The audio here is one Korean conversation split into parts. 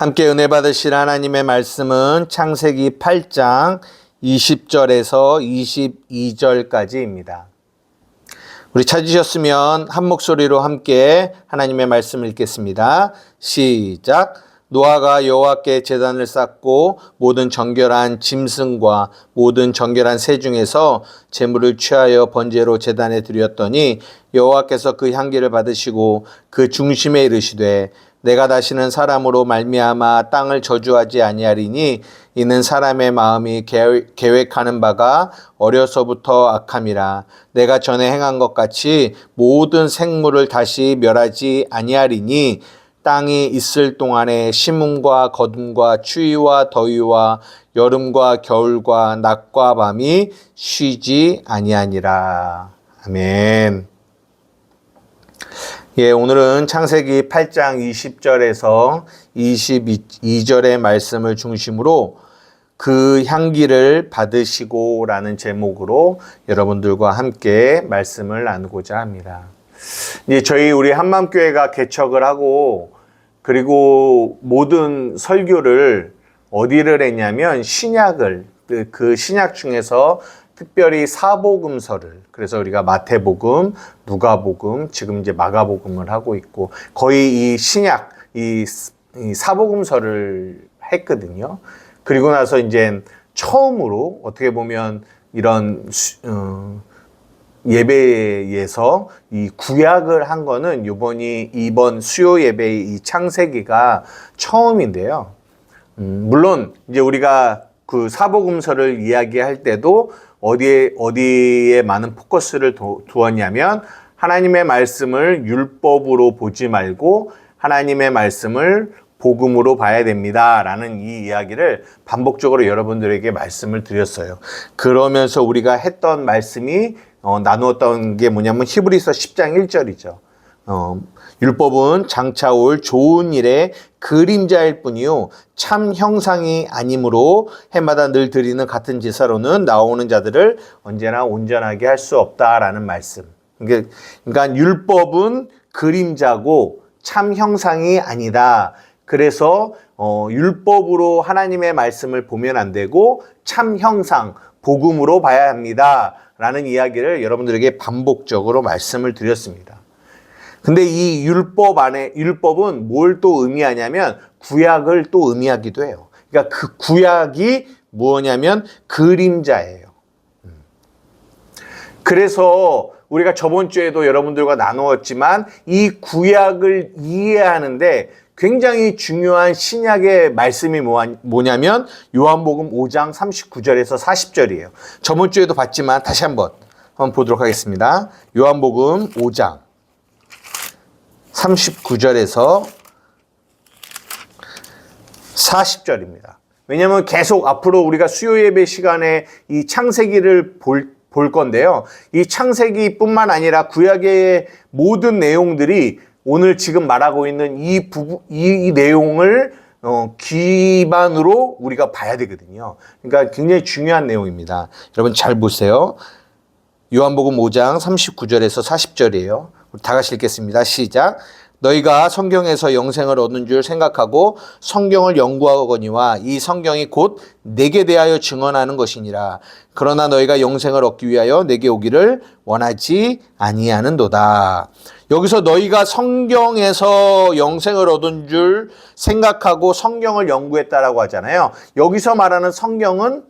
함께 은혜 받으실 하나님의 말씀은 창세기 8장 20절에서 22절까지입니다. 우리 찾으셨으면 한 목소리로 함께 하나님의 말씀을 읽겠습니다. 시작. 노아가 여호와께 제단을 쌓고 모든 정결한 짐승과 모든 정결한 새 중에서 제물을 취하여 번제로 제단에 드렸더니 여호와께서 그 향기를 받으시고 그 중심에 이르시되 내가 다시는 사람으로 말미암아 땅을 저주하지 아니하리니 이는 사람의 마음이 계획하는 바가 어려서부터 악함이라. 내가 전에 행한 것 같이 모든 생물을 다시 멸하지 아니하리니 땅이 있을 동안에 심음과 거둠과 추위와 더위와 여름과 겨울과 낮과 밤이 쉬지 아니하니라. 아멘. 오늘은 창세기 8장 20절에서 22절의 말씀을 중심으로 그 향기를 받으시고 라는 제목으로 여러분들과 함께 말씀을 나누고자 합니다. 우리 한맘교회가 개척을 하고 그리고 모든 설교를 어디를 했냐면 신약을, 그 신약 중에서 특별히 사복음서를, 그래서 우리가 마태복음, 누가복음, 지금 이제 마가복음을 하고 있고 거의 이 신약, 이 사복음서를 했거든요. 그리고 나서 이제 처음으로 어떻게 보면 이런 예배에서 이 구약을 한 거는 이번 수요 예배의 이 창세기가 처음인데요. 물론 이제 우리가 그 사복음서를 이야기할 때도 어디에 많은 포커스를 두었냐면 하나님의 말씀을 율법으로 보지 말고 하나님의 말씀을 복음으로 봐야 됩니다 라는 이 이야기를 반복적으로 여러분들에게 말씀을 드렸어요. 그러면서 우리가 했던 말씀이 나누었던 게 뭐냐면 히브리서 10장 1절이죠. 율법은 장차 올 좋은 일의 그림자일 뿐이요 참 형상이 아니므로 해마다 늘 드리는 같은 제사로는 나오는 자들을 언제나 온전하게 할 수 없다라는 말씀. 그러니까 율법은 그림자고 참 형상이 아니다. 그래서 율법으로 하나님의 말씀을 보면 안 되고 참 형상, 복음으로 봐야 합니다 라는 이야기를 여러분들에게 반복적으로 말씀을 드렸습니다. 근데 이 율법은 뭘 또 의미하냐면 구약을 또 의미하기도 해요. 그러니까 그 구약이 뭐냐면 그림자예요. 그래서 우리가 저번 주에도 여러분들과 나누었지만 이 구약을 이해하는데 굉장히 중요한 신약의 말씀이 뭐냐면 요한복음 5장 39절에서 40절이에요. 저번 주에도 봤지만 다시 한번 보도록 하겠습니다. 요한복음 5장 39절에서 40절입니다. 왜냐하면 계속 앞으로 우리가 수요 예배 시간에 이 창세기를 볼 건데요. 이 창세기뿐만 아니라 구약의 모든 내용들이 오늘 지금 말하고 있는 이 내용을 기반으로 우리가 봐야 되거든요. 그러니까 굉장히 중요한 내용입니다. 여러분 잘 보세요. 요한복음 5장 39절에서 40절이에요. 다 같이 읽겠습니다. 시작. 너희가 성경에서 영생을 얻은 줄 생각하고 성경을 연구하거니와 이 성경이 곧 내게 대하여 증언하는 것이니라. 그러나 너희가 영생을 얻기 위하여 내게 오기를 원하지 아니하는도다. 여기서 너희가 성경에서 영생을 얻은 줄 생각하고 성경을 연구했다라고 하잖아요. 여기서 말하는 성경은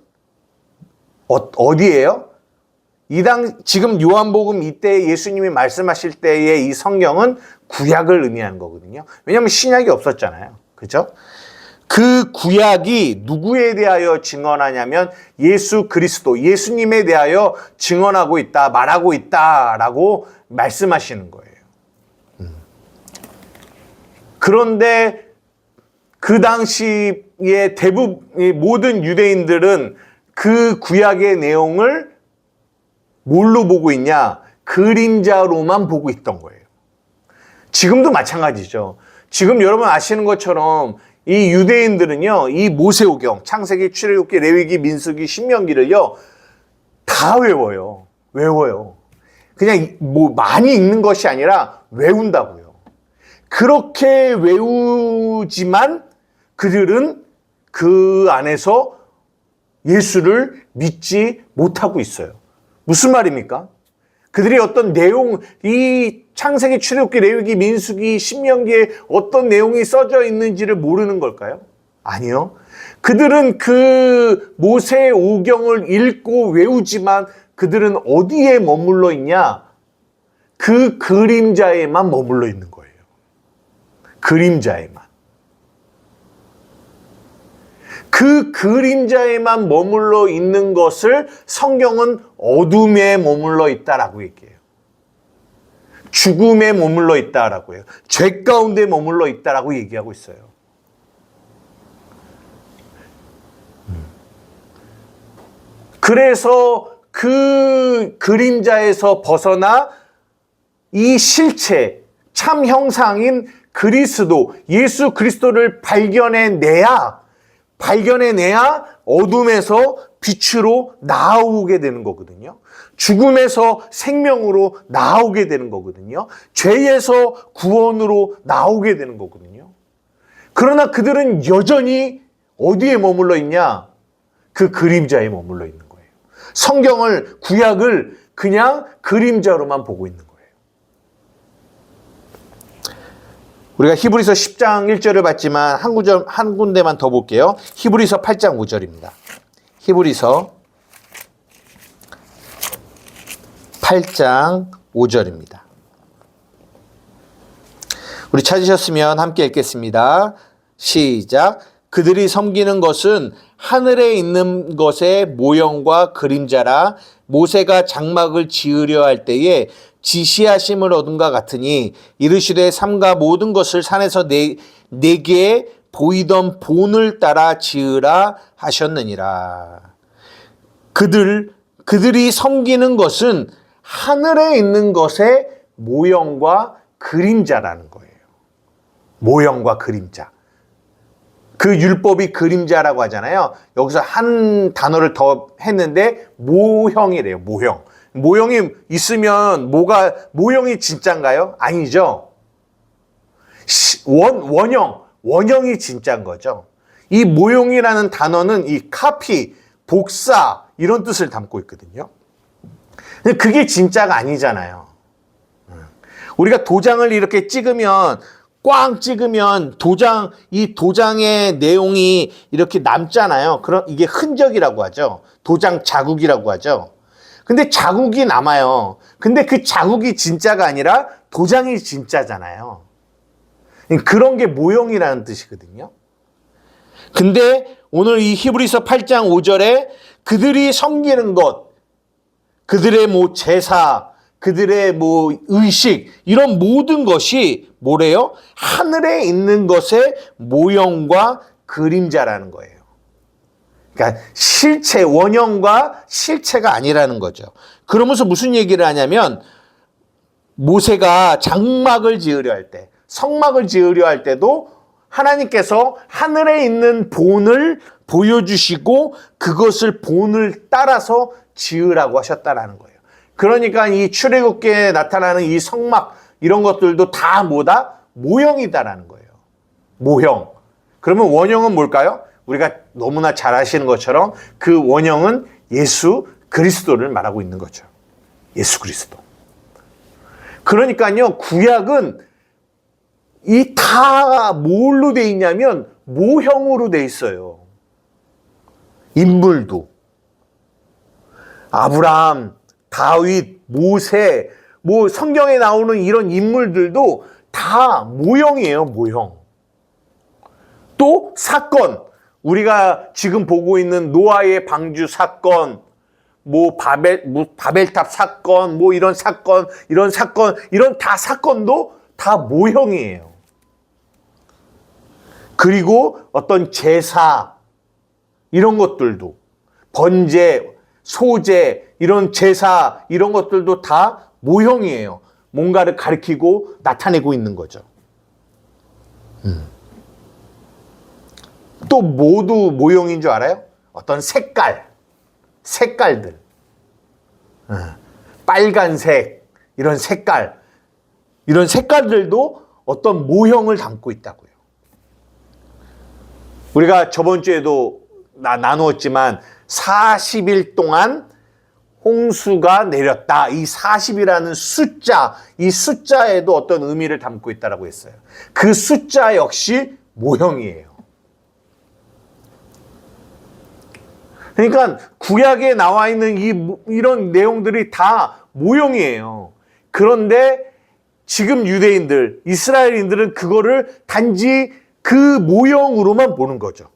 어디예요? 지금 요한복음 이때 예수님이 말씀하실 때의 이 성경은 구약을 의미하는 거거든요. 왜냐하면 신약이 없었잖아요. 그죠? 그 구약이 누구에 대하여 증언하냐면 예수 그리스도, 예수님에 대하여 증언하고 있다, 말하고 있다라고 말씀하시는 거예요. 그런데 그 당시에 모든 유대인들은 그 구약의 내용을 뭘로 보고 있냐? 그림자로만 보고 있던 거예요. 지금도 마찬가지죠. 지금 여러분 아시는 것처럼 이 유대인들은요, 이 모세오경, 창세기, 출애굽기, 레위기, 민수기, 신명기를요, 다 외워요. 그냥 많이 읽는 것이 아니라 외운다고요. 그렇게 외우지만 그들은 그 안에서 예수를 믿지 못하고 있어요. 무슨 말입니까? 그들이 어떤 내용, 이 창세기, 출애굽기, 레위기, 민수기, 신명기에 어떤 내용이 써져 있는지를 모르는 걸까요? 아니요. 그들은 그 모세의 오경을 읽고 외우지만 그들은 어디에 머물러 있냐? 그 그림자에만 머물러 있는 거예요. 그림자에만. 그 그림자에만 머물러 있는 것을 성경은 어둠에 머물러 있다라고 얘기해요. 죽음에 머물러 있다라고 해요. 죄 가운데 머물러 있다라고 얘기하고 있어요. 그래서 그 그림자에서 벗어나 이 실체, 참 형상인 그리스도, 예수 그리스도를 발견해내야 어둠에서 빛으로 나오게 되는 거거든요. 죽음에서 생명으로 나오게 되는 거거든요. 죄에서 구원으로 나오게 되는 거거든요. 그러나 그들은 여전히 어디에 머물러 있냐? 그 그림자에 머물러 있는 거예요. 성경을, 구약을 그냥 그림자로만 보고 있는 거예요. 우리가 히브리서 10장 1절을 봤지만 한 군데만 더 볼게요. 히브리서 8장 5절입니다. 히브리서 8장 5절입니다. 우리 찾으셨으면 함께 읽겠습니다. 시작. 그들이 섬기는 것은 하늘에 있는 것의 모형과 그림자라 모세가 장막을 지으려 할 때에 지시하심을 얻은과 같으니 이르시되 삼가 모든 것을 산에서 내게 보이던 본을 따라 지으라 하셨느니라. 그들이 섬기는 것은 하늘에 있는 것의 모형과 그림자라는 거예요. 모형과 그림자. 그 율법이 그림자라고 하잖아요. 여기서 한 단어를 더 했는데 모형이래요. 모형. 모형이 있으면 모형이 진짠가요? 아니죠. 원형이 진짠 거죠. 이 모형이라는 단어는 이 카피, 복사 이런 뜻을 담고 있거든요. 근데 그게 진짜가 아니잖아요. 우리가 도장을 이렇게 찍으면 꽝 찍으면 이 도장의 내용이 이렇게 남잖아요. 그럼 이게 흔적이라고 하죠. 도장 자국이라고 하죠. 근데 자국이 남아요. 근데 그 자국이 진짜가 아니라 도장이 진짜잖아요. 그런 게 모형이라는 뜻이거든요. 근데 오늘 이 히브리서 8장 5절에 그들이 섬기는 것, 그들의 제사, 그들의 의식, 이런 모든 것이 뭐래요? 하늘에 있는 것의 모형과 그림자라는 거예요. 그러니까 실체, 원형과 실체가 아니라는 거죠. 그러면서 무슨 얘기를 하냐면 모세가 장막을 지으려 할 때, 성막을 지으려 할 때도 하나님께서 하늘에 있는 본을 보여주시고 그것을 본을 따라서 지으라고 하셨다라는 거예요. 그러니까 이 출애굽기에 나타나는 이 성막 이런 것들도 다 뭐다? 모형이다라는 거예요. 모형. 그러면 원형은 뭘까요? 우리가 너무나 잘 아시는 것처럼 그 원형은 예수 그리스도를 말하고 있는 거죠. 예수 그리스도. 그러니까요, 구약은 이 다 뭘로 돼 있냐면 모형으로 돼 있어요. 인물도. 아브라함, 다윗, 모세, 성경에 나오는 이런 인물들도 다 모형이에요, 모형. 또 사건, 우리가 지금 보고 있는 노아의 방주 사건, 바벨탑 사건, 이런 사건, 이런 다 사건도 다 모형이에요. 그리고 어떤 제사, 이런 것들도, 번제, 소제, 이런 제사, 이런 것들도 다 모형이에요. 뭔가를 가리키고 나타내고 있는 거죠. 또 모두 모형인 줄 알아요? 어떤 색깔들. 빨간색, 이런 색깔들도 어떤 모형을 담고 있다고요. 우리가 저번 주에도 나누었지만 40일 동안 홍수가 내렸다. 이 40이라는 숫자, 이 숫자에도 어떤 의미를 담고 있다고 했어요. 그 숫자 역시 모형이에요. 그러니까 구약에 나와 있는 이런 내용들이 다 모형이에요. 그런데 지금 유대인들, 이스라엘인들은 그거를 단지 그 모형으로만 보는 거죠.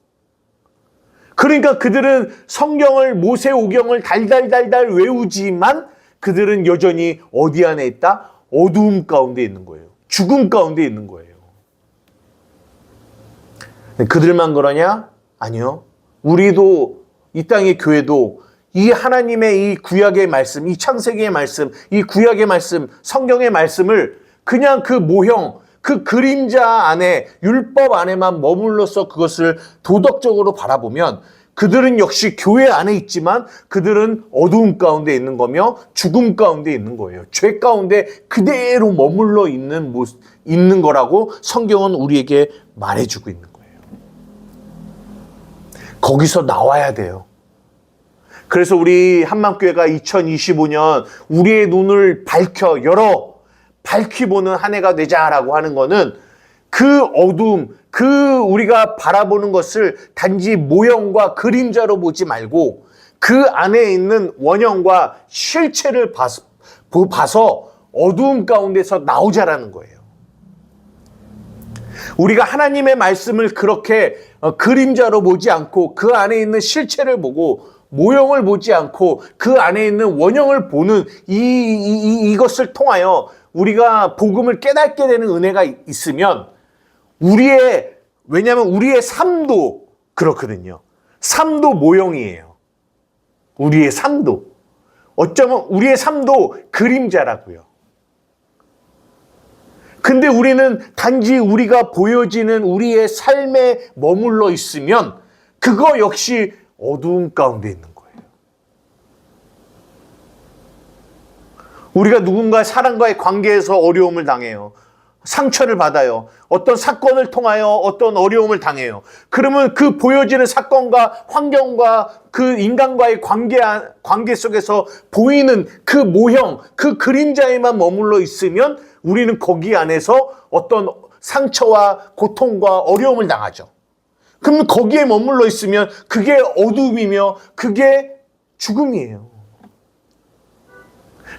그러니까 그들은 성경을, 모세오경을 달달달달 외우지만 그들은 여전히 어디 안에 있다? 어두움 가운데 있는 거예요. 죽음 가운데 있는 거예요. 그들만 그러냐? 아니요. 우리도 이 땅의 교회도 이 하나님의 이 구약의 말씀, 이 창세기의 말씀, 이 구약의 말씀, 성경의 말씀을 그냥 그 모형, 그 그림자 안에, 율법 안에만 머물러서 그것을 도덕적으로 바라보면 그들은 역시 교회 안에 있지만 그들은 어두움 가운데 있는 거며 죽음 가운데 있는 거예요. 죄 가운데 그대로 머물러 있는 거라고 성경은 우리에게 말해주고 있는 거예요. 거기서 나와야 돼요. 그래서 우리 한맘교회가 2025년 우리의 눈을 밝히 보는 한 해가 되자라고 하는 거는 그 어두움, 그 우리가 바라보는 것을 단지 모형과 그림자로 보지 말고 그 안에 있는 원형과 실체를 봐서 어두움 가운데서 나오자라는 거예요. 우리가 하나님의 말씀을 그렇게 그림자로 보지 않고 그 안에 있는 실체를 보고 모형을 보지 않고 그 안에 있는 원형을 보는 이것을 통하여 우리가 복음을 깨닫게 되는 은혜가 있으면 왜냐하면 우리의 삶도 그렇거든요. 삶도 모형이에요. 우리의 삶도. 어쩌면 우리의 삶도 그림자라고요. 근데 우리는 단지 우리가 보여지는 우리의 삶에 머물러 있으면 그거 역시 어두움 가운데 있는 거예요. 우리가 누군가 사람과의 관계에서 어려움을 당해요. 상처를 받아요. 어떤 사건을 통하여 어떤 어려움을 당해요. 그러면 그 보여지는 사건과 환경과 그 인간과의 관계 속에서 보이는 그 모형, 그 그림자에만 머물러 있으면 우리는 거기 안에서 어떤 상처와 고통과 어려움을 당하죠. 그럼 거기에 머물러 있으면 그게 어둠이며 그게 죽음이에요.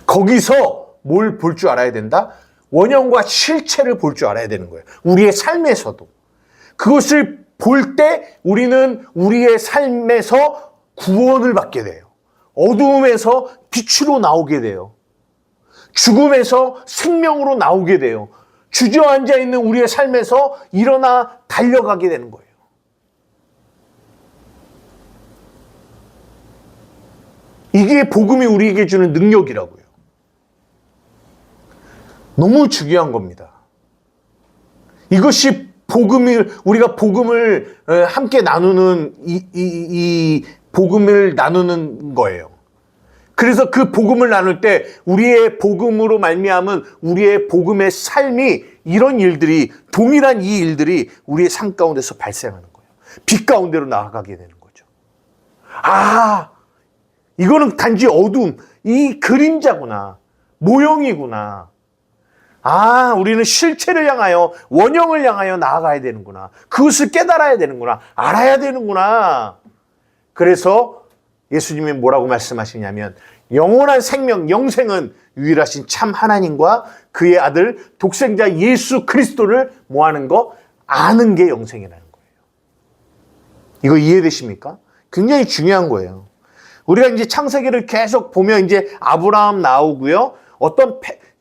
거기서 뭘 볼 줄 알아야 된다? 원형과 실체를 볼 줄 알아야 되는 거예요. 우리의 삶에서도. 그것을 볼 때 우리는 우리의 삶에서 구원을 받게 돼요. 어두움에서 빛으로 나오게 돼요. 죽음에서 생명으로 나오게 돼요. 주저앉아 있는 우리의 삶에서 일어나 달려가게 되는 거예요. 이게 복음이 우리에게 주는 능력이라고요. 너무 중요한 겁니다. 이것이 우리가 복음을 함께 나누는 이 복음을 나누는 거예요. 그래서 그 복음을 나눌 때 우리의 복음으로 말미암은 우리의 복음의 삶이 이런 일들이 동일한 이 일들이 우리의 삶 가운데서 발생하는 거예요. 빛 가운데로 나아가게 되는 거죠. 이거는 단지 어두움, 이 그림자구나, 모형이구나. 우리는 실체를 향하여, 원형을 향하여 나아가야 되는구나. 그것을 깨달아야 되는구나. 알아야 되는구나. 그래서 예수님이 뭐라고 말씀하시냐면 영원한 생명, 영생은 유일하신 참 하나님과 그의 아들 독생자 예수 그리스도를 뭐하는 거? 아는 게 영생이라는 거예요. 이거 이해되십니까? 굉장히 중요한 거예요. 우리가 이제 창세기를 계속 보면 이제 아브라함 나오고요.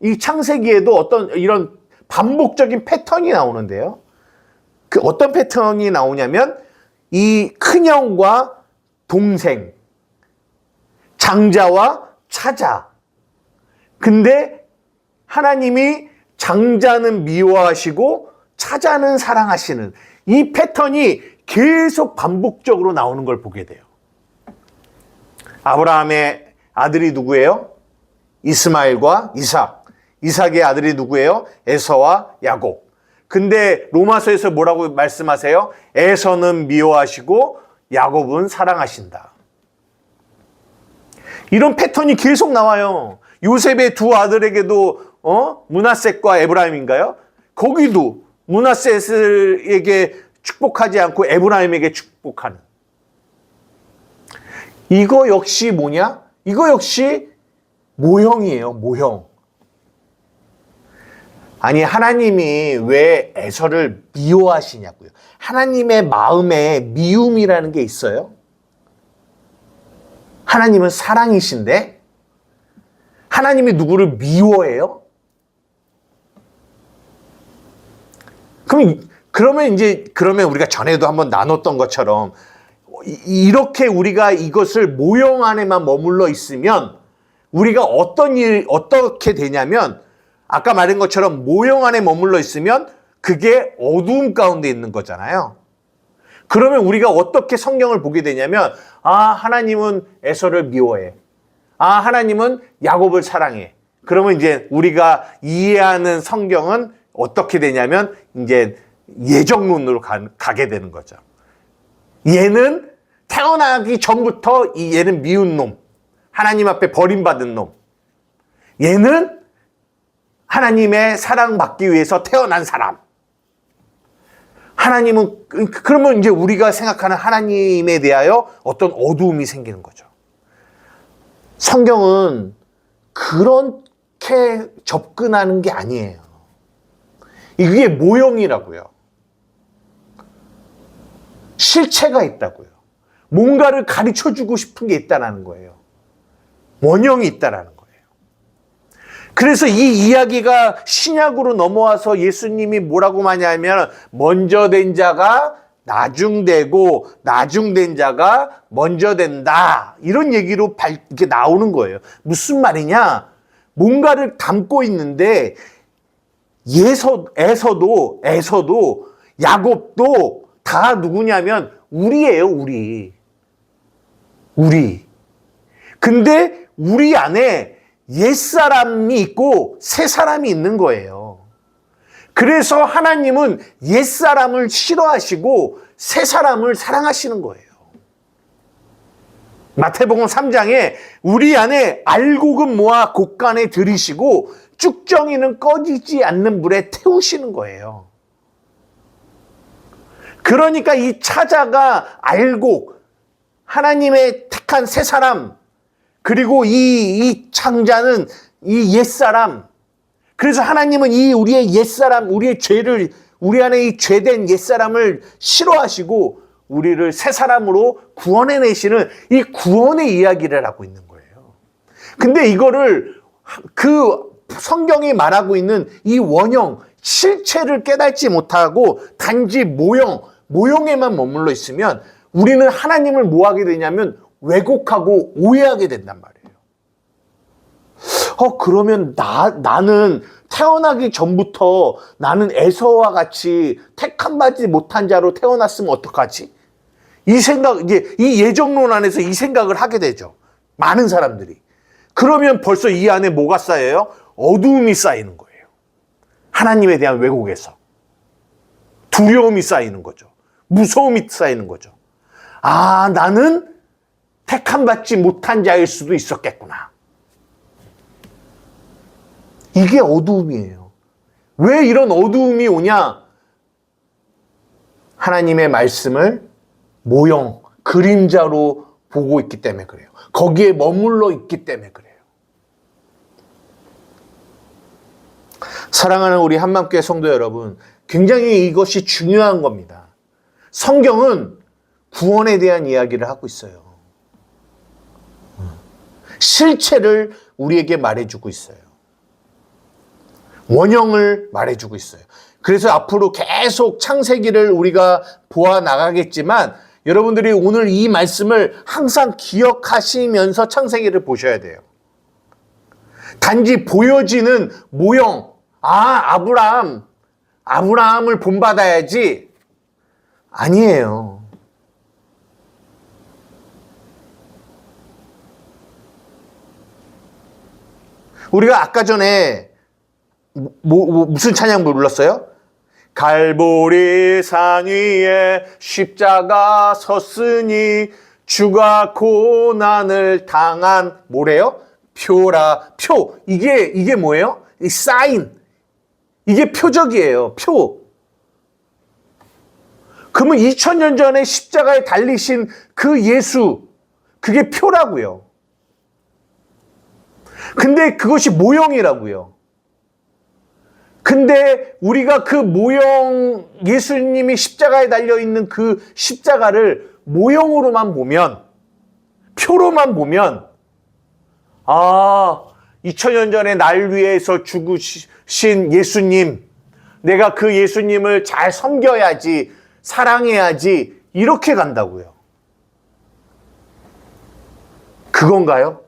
이 창세기에도 어떤 이런 반복적인 패턴이 나오는데요. 그 어떤 패턴이 나오냐면 이 큰형과 동생, 장자와 차자. 근데 하나님이 장자는 미워하시고 차자는 사랑하시는 이 패턴이 계속 반복적으로 나오는 걸 보게 돼요. 아브라함의 아들이 누구예요? 이스마엘과 이삭. 이삭의 아들이 누구예요? 에서와 야곱. 근데 로마서에서 뭐라고 말씀하세요? 에서는 미워하시고 야곱은 사랑하신다. 이런 패턴이 계속 나와요. 요셉의 두 아들에게도 므낫셋과 에브라임인가요? 거기도 므낫셋에게 축복하지 않고 에브라임에게 축복하는. 이거 역시 뭐냐? 이거 역시 모형이에요. 모형. 아니, 하나님이 왜 에서를 미워하시냐고요. 하나님의 마음에 미움이라는 게 있어요? 하나님은 사랑이신데 하나님이 누구를 미워해요? 그러면 우리가 전에도 한번 나눴던 것처럼 이렇게 우리가 이것을 모형 안에만 머물러 있으면 우리가 어떻게 되냐면 아까 말한 것처럼 모형 안에 머물러 있으면 그게 어두움 가운데 있는 거잖아요. 그러면 우리가 어떻게 성경을 보게 되냐면 하나님은 에서를 미워해. 하나님은 야곱을 사랑해. 그러면 이제 우리가 이해하는 성경은 어떻게 되냐면 이제 예정론으로 가게 되는 거죠. 얘는 태어나기 전부터 얘는 미운 놈. 하나님 앞에 버림받은 놈. 얘는 하나님의 사랑받기 위해서 태어난 사람. 하나님은, 그러면 이제 우리가 생각하는 하나님에 대하여 어떤 어두움이 생기는 거죠. 성경은 그렇게 접근하는 게 아니에요. 이게 모형이라고요. 실체가 있다고요. 뭔가를 가르쳐주고 싶은 게 있다는 거예요. 원형이 있다는 거예요. 그래서 이 이야기가 신약으로 넘어와서 예수님이 뭐라고 많이 하면 먼저 된 자가 나중되고 나중된 자가 먼저 된다. 이런 얘기로 이렇게 나오는 거예요. 무슨 말이냐? 뭔가를 담고 있는데 에서도 야곱도 다 누구냐면 우리예요, 우리. 근데 우리 안에 옛사람이 있고 새사람이 있는 거예요. 그래서 하나님은 옛사람을 싫어하시고 새사람을 사랑하시는 거예요. 마태복음 3장에 우리 안에 알곡은 모아 곳간에 들이시고 쭉정이는 꺼지지 않는 물에 태우시는 거예요. 그러니까 이 차자가 알곡, 하나님의 택한 새사람, 그리고 이 창자는 이 옛사람. 그래서 하나님은 우리의 옛사람, 우리의 죄를, 우리 안에 이 죄된 옛사람을 싫어하시고 우리를 새사람으로 구원해내시는 이 구원의 이야기를 하고 있는 거예요. 근데 이거를 성경이 말하고 있는 이 원형, 실체를 깨닫지 못하고 단지 모형에만 머물러 있으면 우리는 하나님을 뭐 하게 되냐면 왜곡하고 오해하게 된단 말이에요. 그러면 나는 태어나기 전부터 나는 에서와 같이 택함받지 못한 자로 태어났으면 어떡하지? 이 예정론 안에서 이 생각을 하게 되죠. 많은 사람들이. 그러면 벌써 이 안에 뭐가 쌓여요? 어두움이 쌓이는 거예요. 하나님에 대한 왜곡에서. 두려움이 쌓이는 거죠. 무서움이 쌓이는 거죠. 나는 택함받지 못한 자일 수도 있었겠구나. 이게 어두움이에요. 왜 이런 어두움이 오냐? 하나님의 말씀을 모형, 그림자로 보고 있기 때문에 그래요. 거기에 머물러 있기 때문에 그래요. 사랑하는 우리 한맘교회 성도 여러분, 굉장히 이것이 중요한 겁니다. 성경은 구원에 대한 이야기를 하고 있어요. 실체를 우리에게 말해주고 있어요. 원형을 말해주고 있어요. 그래서 앞으로 계속 창세기를 우리가 보아 나가겠지만 여러분들이 오늘 이 말씀을 항상 기억하시면서 창세기를 보셔야 돼요. 단지 보여지는 모형, 아브라함을 본받아야지. 아니에요. 우리가 아까 전에 무슨 찬양 불렀어요? 갈보리 산 위에 십자가 섰으니 주가 고난을 당한 뭐래요? 표라. 표. 이게 뭐예요? 이 사인. 이게 표적이에요. 표. 그러면 2000년 전에 십자가에 달리신 그 예수, 그게 표라고요. 근데 그것이 모형이라고요. 근데 우리가 그 모형, 예수님이 십자가에 달려있는 그 십자가를 모형으로만 보면, 표로만 보면, 2000년 전에 날 위해서 죽으신 예수님, 내가 그 예수님을 잘 섬겨야지, 사랑해야지, 이렇게 간다고요. 그건가요?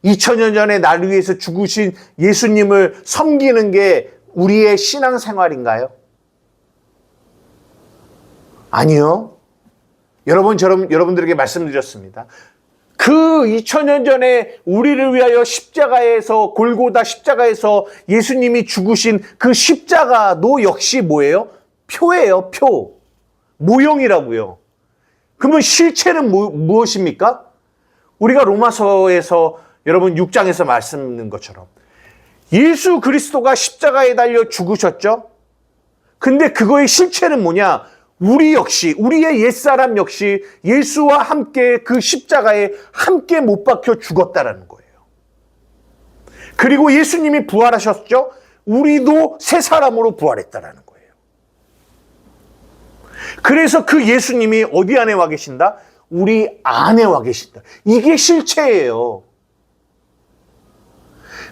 2000년 전에 나를 위해서 죽으신 예수님을 섬기는 게 우리의 신앙생활인가요? 아니요. 여러분들에게 말씀드렸습니다. 그 2000년 전에 우리를 위하여 십자가에서, 골고다 십자가에서 예수님이 죽으신 그 십자가도 역시 뭐예요? 표예요, 표. 모형이라고요. 그러면 실체는 무엇입니까? 우리가 로마서에서 여러분 6장에서 말씀드린 것처럼 예수 그리스도가 십자가에 달려 죽으셨죠? 근데 그거의 실체는 뭐냐? 우리 역시, 우리의 옛사람 역시 예수와 함께 그 십자가에 함께 못 박혀 죽었다라는 거예요. 그리고 예수님이 부활하셨죠? 우리도 새 사람으로 부활했다라는 거예요. 그래서 그 예수님이 어디 안에 와 계신다? 우리 안에 와 계신다. 이게 실체예요.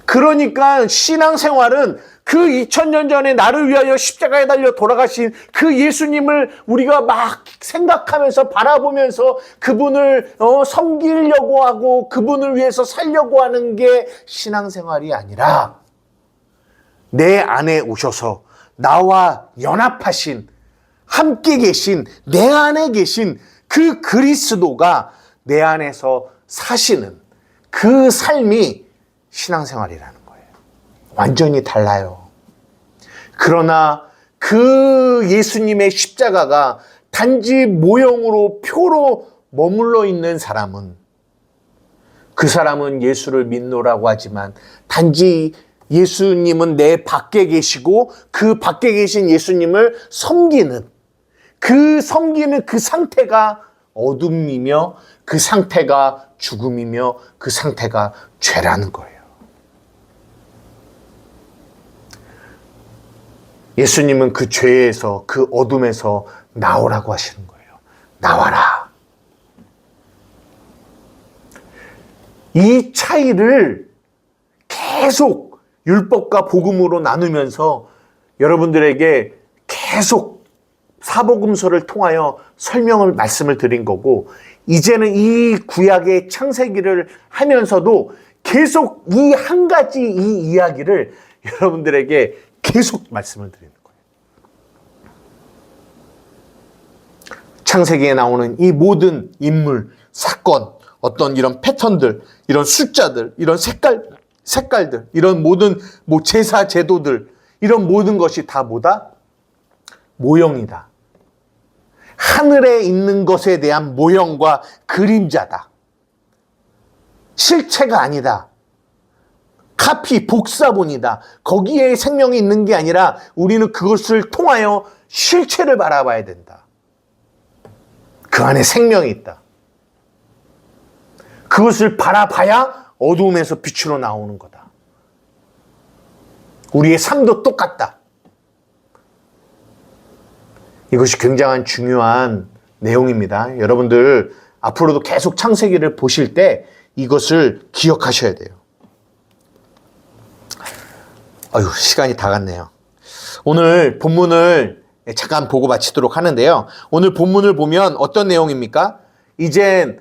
그러니까 신앙생활은 그 2000년 전에 나를 위하여 십자가에 달려 돌아가신 그 예수님을 우리가 막 생각하면서 바라보면서 그분을 섬기려고 하고 그분을 위해서 살려고 하는 게 신앙생활이 아니라 내 안에 오셔서 나와 연합하신, 함께 계신, 내 안에 계신 그 그리스도가 내 안에서 사시는 그 삶이 신앙생활이라는 거예요. 완전히 달라요. 그러나 그 예수님의 십자가가 단지 모형으로, 표로 머물러 있는 사람은, 그 사람은 예수를 믿노라고 하지만 단지 예수님은 내 밖에 계시고 그 밖에 계신 예수님을 섬기는 그 상태가 어둠이며 그 상태가 죽음이며 그 상태가 죄라는 거예요. 예수님은 그 죄에서, 그 어둠에서 나오라고 하시는 거예요. 나와라. 이 차이를 계속 율법과 복음으로 나누면서 여러분들에게 계속 사복음서를 통하여 말씀을 드린 거고, 이제는 이 구약의 창세기를 하면서도 계속 이 한 가지 이 이야기를 여러분들에게 계속 말씀을 드리는 거예요. 창세기에 나오는 이 모든 인물, 사건, 어떤 이런 패턴들, 이런 숫자들, 이런 색깔들, 이런 모든 제사, 제도들, 이런 모든 것이 다 뭐다? 모형이다. 하늘에 있는 것에 대한 모형과 그림자다. 실체가 아니다. 카피, 복사본이다. 거기에 생명이 있는 게 아니라 우리는 그것을 통하여 실체를 바라봐야 된다. 그 안에 생명이 있다. 그것을 바라봐야 어두움에서 빛으로 나오는 거다. 우리의 삶도 똑같다. 이것이 굉장한 중요한 내용입니다. 여러분들 앞으로도 계속 창세기를 보실 때 이것을 기억하셔야 돼요. 시간이 다 갔네요. 오늘 본문을 잠깐 보고 마치도록 하는데요. 오늘 본문을 보면 어떤 내용입니까? 이젠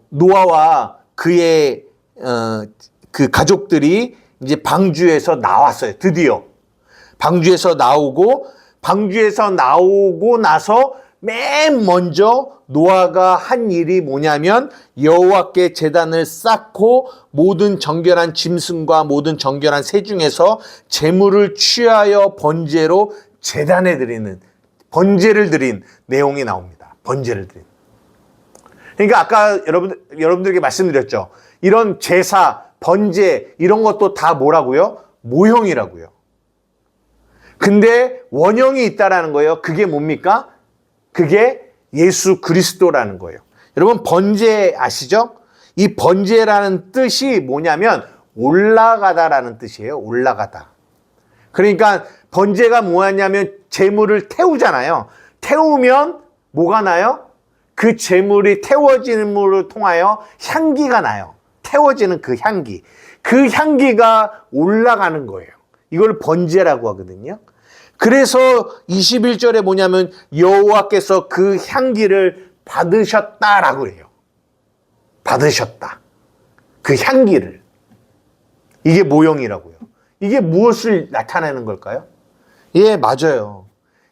노아와 그의 그 가족들이 이제 방주에서 나왔어요. 드디어 방주에서 나오고 나서 맨 먼저 노아가 한 일이 뭐냐면 여호와께 제단을 쌓고 모든 정결한 짐승과 모든 정결한 새 중에서 제물을 취하여 번제로 제단에 드리는, 번제를 드린 내용이 나옵니다. 번제를 드린. 그러니까 아까 여러분들에게 말씀드렸죠. 이런 제사, 번제 이런 것도 다 뭐라고요? 모형이라고요. 근데 원형이 있다라는 거예요. 그게 뭡니까? 그게 예수 그리스도라는 거예요. 여러분 번제 아시죠? 이 번제라는 뜻이 뭐냐면 올라가다라는 뜻이에요. 올라가다. 그러니까 번제가 뭐냐면 제물을 태우잖아요. 태우면 뭐가 나요? 그 제물이 태워짐으로 통하여 향기가 나요. 태워지는 그 향기. 그 향기가 올라가는 거예요. 이걸 번제라고 하거든요. 그래서 21절에 뭐냐면 여호와께서 그 향기를 받으셨다라고 해요. 받으셨다. 그 향기를. 이게 모형이라고요. 이게 무엇을 나타내는 걸까요? 예, 맞아요.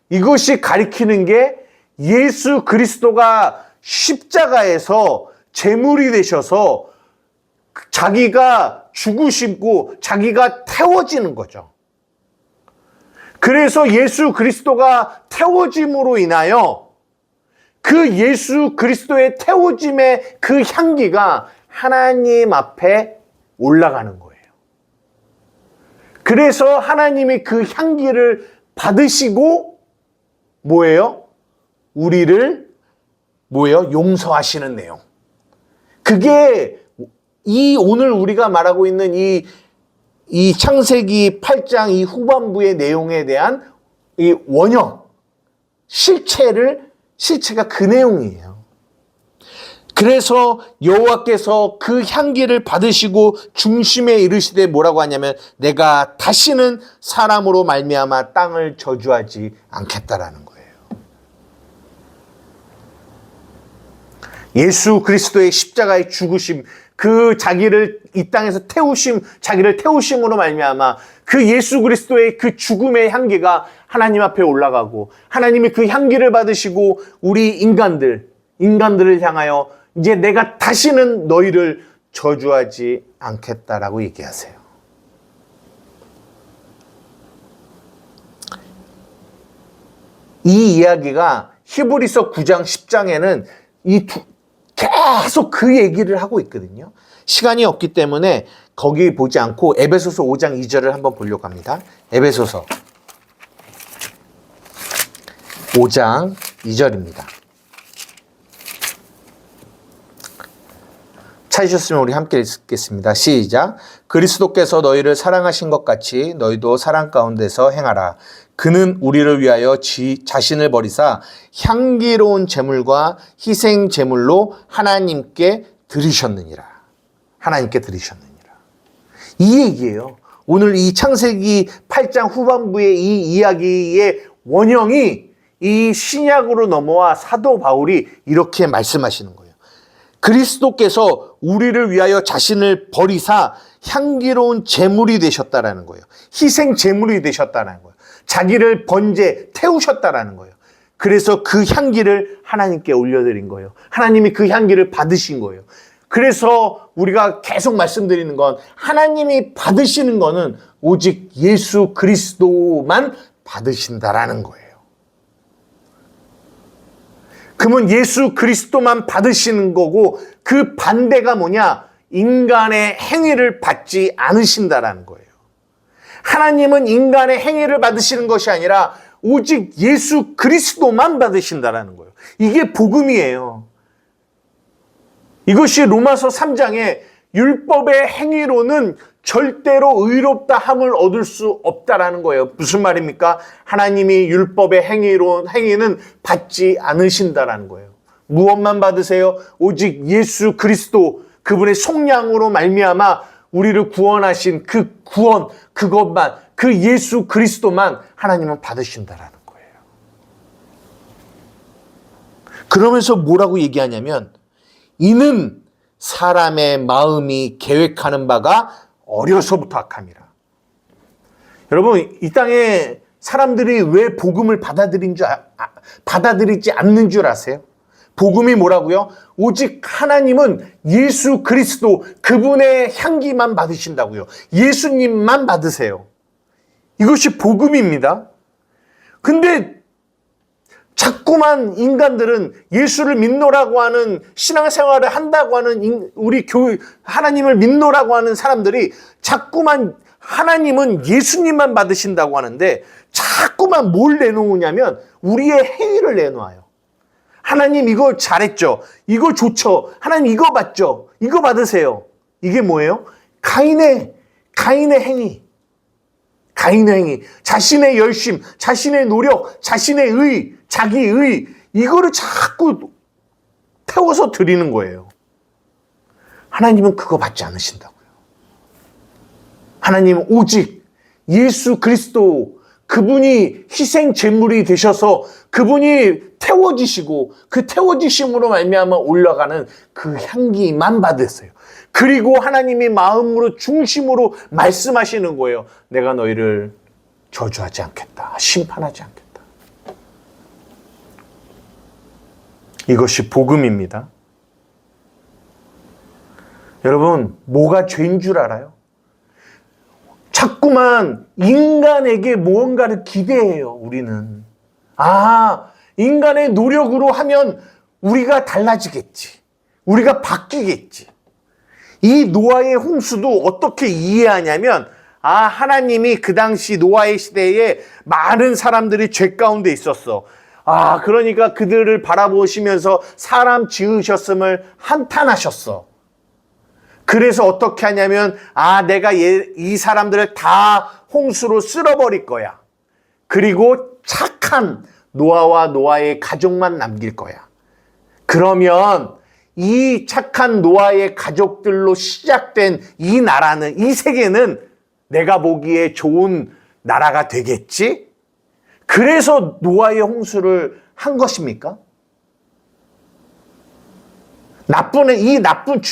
이것이 가리키는 게 예수 그리스도가 십자가에서 제물이 되셔서 자기가 죽으시고 자기가 태워지는 거죠. 그래서 예수 그리스도가 태워짐으로 인하여 그 예수 그리스도의 태워짐의 그 향기가 하나님 앞에 올라가는 거예요. 그래서 하나님이 그 향기를 받으시고 뭐예요? 우리를 뭐예요? 용서하시는 내용. 그게 이 오늘 우리가 말하고 있는 이 창세기 8장 이 후반부의 내용에 대한 이 원형, 실체가 그 내용이에요. 그래서 여호와께서 그 향기를 받으시고 중심에 이르시되 뭐라고 하냐면 내가 다시는 사람으로 말미암아 땅을 저주하지 않겠다라는 거예요. 예수 그리스도의 십자가의 죽으심, 그 자기를 이 땅에서 자기를 태우심으로 말미암아 그 예수 그리스도의 그 죽음의 향기가 하나님 앞에 올라가고 하나님이 그 향기를 받으시고 우리 인간들을 향하여 이제 내가 다시는 너희를 저주하지 않겠다라고 얘기하세요. 이 이야기가 히브리서 9장 10장에는 계속 그 얘기를 하고 있거든요. 시간이 없기 때문에 거기 보지 않고 에베소서 5장 2절을 한번 보려고 합니다. 에베소서 5장 2절입니다. 찾으셨으면 우리 함께 읽겠습니다. 시작. 그리스도께서 너희를 사랑하신 것 같이 너희도 사랑 가운데서 행하라. 그는 우리를 위하여 자신을 버리사 향기로운 제물과 희생 제물로 하나님께 드리셨느니라. 하나님께 드리셨느니라. 이 얘기예요. 오늘 이 창세기 8장 후반부의 이 이야기의 원형이 이 신약으로 넘어와 사도 바울이 이렇게 말씀하시는 거예요. 그리스도께서 우리를 위하여 자신을 버리사 향기로운 제물이 되셨다라는 거예요. 희생 제물이 되셨다라는 거예요. 자기를 번제 태우셨다라는 거예요. 그래서 그 향기를 하나님께 올려드린 거예요. 하나님이 그 향기를 받으신 거예요. 그래서 우리가 계속 말씀드리는 건 하나님이 받으시는 거는 오직 예수 그리스도만 받으신다라는 거예요. 그러면 예수 그리스도만 받으시는 거고 그 반대가 뭐냐? 인간의 행위를 받지 않으신다라는 거예요. 하나님은 인간의 행위를 받으시는 것이 아니라 오직 예수 그리스도만 받으신다라는 거예요. 이게 복음이에요. 이것이 로마서 3장에 율법의 행위로는 절대로 의롭다 함을 얻을 수 없다라는 거예요. 무슨 말입니까? 하나님이 율법의 행위는 받지 않으신다라는 거예요. 무엇만 받으세요? 오직 예수 그리스도 그분의 속량으로 말미암아 우리를 구원하신 그 구원 그것만 그 예수 그리스도만 하나님은 받으신다라는 거예요. 그러면서 뭐라고 얘기하냐면 이는 사람의 마음이 계획하는 바가 어려서부터 악함이라. 여러분 이 땅에 사람들이 왜 복음을 받아들이지 않는 줄 아세요? 복음이 뭐라고요? 오직 하나님은 예수 그리스도 그분의 향기만 받으신다고요. 예수님만 받으세요. 이것이 복음입니다. 근데 자꾸만 인간들은 예수를 믿노라고 하는, 신앙생활을 한다고 하는 우리 교회, 하나님을 믿노라고 하는 사람들이 자꾸만 하나님은 예수님만 받으신다고 하는데 자꾸만 뭘 내놓으냐면 우리의 행위를 내놓아요. 하나님 이거 잘했죠. 이거 좋죠. 하나님 이거 받죠. 이거 받으세요. 이게 뭐예요? 가인의 행위. 가인의 행위. 자신의 열심, 자신의 노력, 자신의 의, 자기의, 이거를 자꾸 태워서 드리는 거예요. 하나님은 그거 받지 않으신다고요. 하나님은 오직 예수 그리스도, 그분이 희생 제물이 되셔서 그분이 태워지시고 그 태워지심으로 말미암아 올라가는 그 향기만 받으세요. 그리고 하나님이 마음으로 중심으로 말씀하시는 거예요. 내가 너희를 저주하지 않겠다. 심판하지 않겠다. 이것이 복음입니다. 여러분, 뭐가 죄인 줄 알아요? 자꾸만 인간에게 무언가를 기대해요, 우리는. 인간의 노력으로 하면 우리가 달라지겠지. 우리가 바뀌겠지. 이 노아의 홍수도 어떻게 이해하냐면, 하나님이 그 당시 노아의 시대에 많은 사람들이 죄 가운데 있었어. 그러니까 그들을 바라보시면서 사람 지으셨음을 한탄하셨어. 그래서 어떻게 하냐면, 내가 이 사람들을 다 홍수로 쓸어버릴 거야. 그리고 착한 노아와 노아의 가족만 남길 거야. 그러면 이 착한 노아의 가족들로 시작된 이 나라는, 이 세계는 내가 보기에 좋은 나라가 되겠지? 그래서 노아의 홍수를 한 것입니까?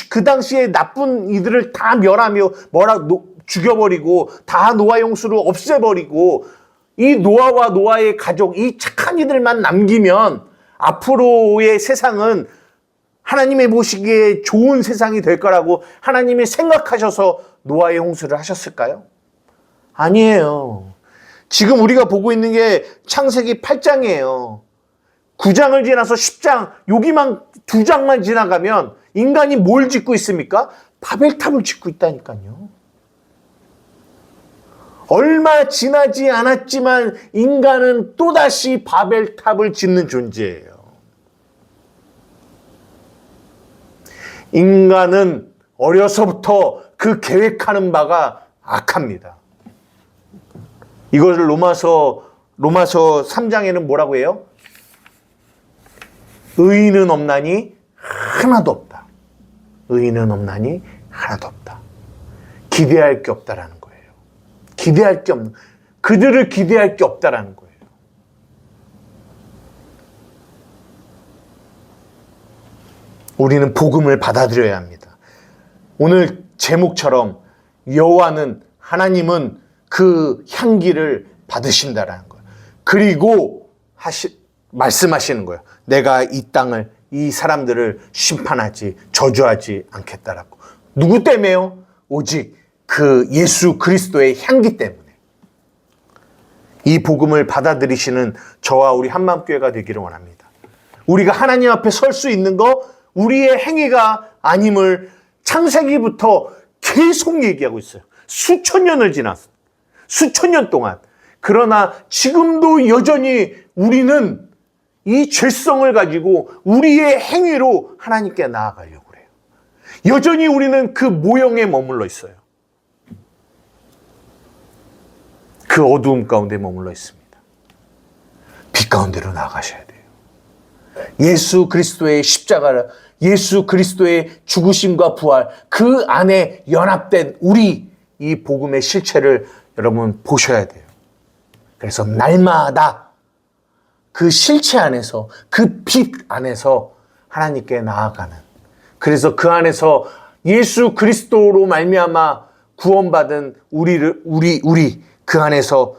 그 당시에 나쁜 이들을 다 멸하며 죽여버리고 다 노아의 홍수를 없애버리고 이 노아와 노아의 가족, 이 착한 이들만 남기면 앞으로의 세상은 하나님의 보시기에 좋은 세상이 될 거라고 하나님이 생각하셔서 노아의 홍수를 하셨을까요? 아니에요. 지금 우리가 보고 있는 게 창세기 8장이에요. 9장을 지나서 10장, 여기만 2장만 지나가면 인간이 뭘 짓고 있습니까? 바벨탑을 짓고 있다니까요. 얼마 지나지 않았지만 인간은 또다시 바벨탑을 짓는 존재예요. 인간은 어려서부터 그 계획하는 바가 악합니다. 이것을 로마서 3장에는 뭐라고 해요? 의인은 없나니 하나도 없다. 의인은 없나니 하나도 없다. 기대할 게 없다라는 거예요. 기대할 게 없는, 그들을 기대할 게 없다라는 거예요. 우리는 복음을 받아들여야 합니다. 오늘 제목처럼 여호와는, 하나님은 그 향기를 받으신다라는 거예요. 그리고 말씀하시는 거예요. 내가 이 땅을, 이 사람들을 심판하지, 저주하지 않겠다라고. 누구 때문에요? 오직 그 예수 그리스도의 향기 때문에. 이 복음을 받아들이시는 저와 우리 한마음교회가 되기를 원합니다. 우리가 하나님 앞에 설 수 있는 거 우리의 행위가 아님을 창세기부터 계속 얘기하고 있어요. 수천 년을 지났어. 수천 년 동안. 그러나 지금도 여전히 우리는 이 죄성을 가지고 우리의 행위로 하나님께 나아가려고 그래요. 여전히 우리는 그 모형에 머물러 있어요. 그 어두움 가운데 머물러 있습니다. 빛 가운데로 나아가셔야 돼요. 예수 그리스도의 십자가를, 예수 그리스도의 죽으심과 부활, 그 안에 연합된 우리, 이 복음의 실체를 여러분 보셔야 돼요. 그래서 날마다 그 실체 안에서, 그 빛 안에서 하나님께 나아가는, 그래서 그 안에서 예수 그리스도로 말미암아 구원받은 우리 그 안에서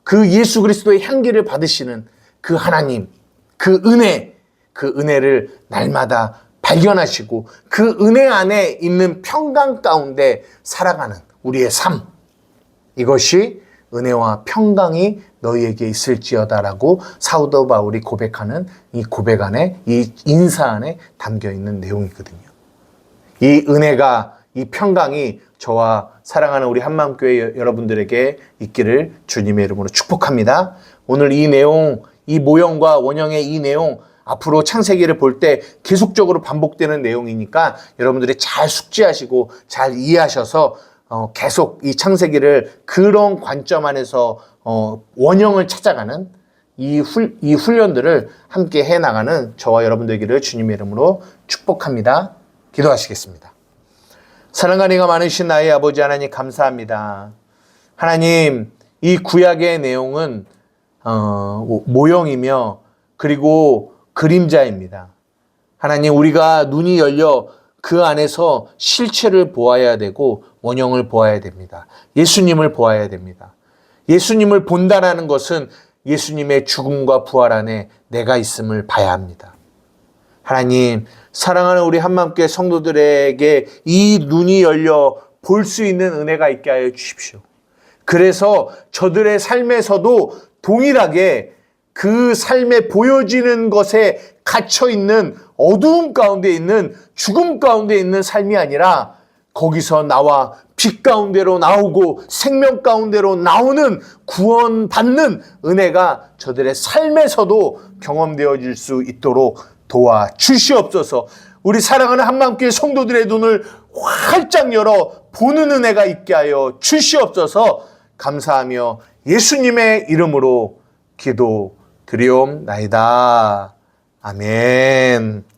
그 예수 그리스도의 향기를 받으시는 그 하나님, 그 은혜를 날마다 발견하시고 그 은혜 안에 있는 평강 가운데 살아가는 우리의 삶, 이것이 은혜와 평강이 너희에게 있을지어다라고 사도 바울이 고백하는 이 고백 안에, 이 인사 안에 담겨 있는 내용이거든요. 이 은혜가, 이 평강이 저와 사랑하는 우리 한마음교회 여러분들에게 있기를 주님의 이름으로 축복합니다. 오늘 이 내용, 이 모형과 원형의 이 내용, 앞으로 창세기를 볼 때 계속적으로 반복되는 내용이니까 여러분들이 잘 숙지하시고 잘 이해하셔서 계속 이 창세기를 그런 관점 안에서 원형을 찾아가는 이 훈련들을 함께 해나가는 저와 여러분 되기를 주님의 이름으로 축복합니다. 기도하시겠습니다. 사랑과 은혜가 많으신 나의 아버지 하나님 감사합니다. 하나님, 이 구약의 내용은 모형이며 그리고 그림자입니다. 하나님, 우리가 눈이 열려 그 안에서 실체를 보아야 되고 원형을 보아야 됩니다. 예수님을 보아야 됩니다. 예수님을 본다라는 것은 예수님의 죽음과 부활 안에 내가 있음을 봐야 합니다. 하나님, 사랑하는 우리 한마음교회 성도들에게 이 눈이 열려 볼 수 있는 은혜가 있게 하여 주십시오. 그래서 저들의 삶에서도 동일하게 그 삶에 보여지는 것에 갇혀 있는 어두움 가운데 있는 죽음 가운데 있는 삶이 아니라 거기서 나와 빛 가운데로 나오고 생명 가운데로 나오는 구원받는 은혜가 저들의 삶에서도 경험되어질 수 있도록 도와 주시옵소서. 우리 사랑하는 한마음교회 성도들의 눈을 활짝 열어 보는 은혜가 있게 하여 주시옵소서. 감사하며 예수님의 이름으로 기도드리옵나이다. 아멘.